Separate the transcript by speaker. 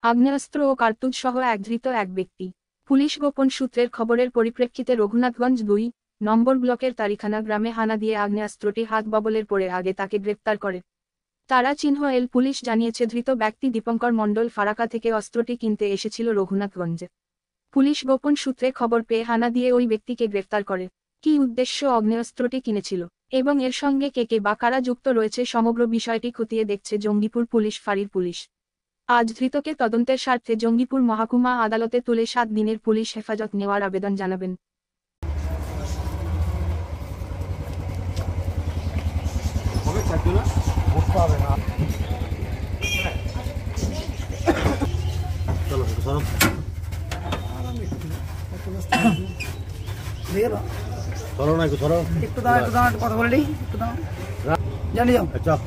Speaker 1: আগ্নেয়াস্ত্র ও কার্তুজ সহ ধৃত এক ব্যক্তি। পুলিশ গোপন সূত্রের খবরের পরিপ্রেক্ষিতে রঘুনাথগঞ্জ ২ নম্বর ব্লকের তারিখানা গ্রামে হানা দিয়ে আগ্নেয়াস্ত্রটি হাত ববলের পরে আগে তাকে গ্রেপ্তার করে। তারা চিহ্ন এল পুলিশ জানিয়েছে ধৃত ব্যক্তি দীপঙ্কর মণ্ডল ফারাকা থেকে অস্ত্রটি কিনতে এসেছিল রঘুনাথগঞ্জে। পুলিশ গোপন সূত্রে খবর পেয়ে হানা দিয়ে ওই ব্যক্তিকে গ্রেফতার করে। কী উদ্দেশ্য আগ্নেয়াস্ত্রটি কিনেছিল এবং এর সঙ্গে কে বা কারা যুক্ত রয়েছে সমগ্র বিষয়টি খতিয়ে দেখছে জঙ্গিপুর পুলিশ ফাঁড়ির পুলিশ। আজ ধৃতকে তদন্তের স্বার্থে জঙ্গিপুর মহকুমা আদালতে তুলে 7 দিনের পুলিশ হেফাজত নেওয়ার আবেদন জানাবেন।
Speaker 2: একটু দাঁড়া কথা বলে একটু দাঁড়া জানি যাও।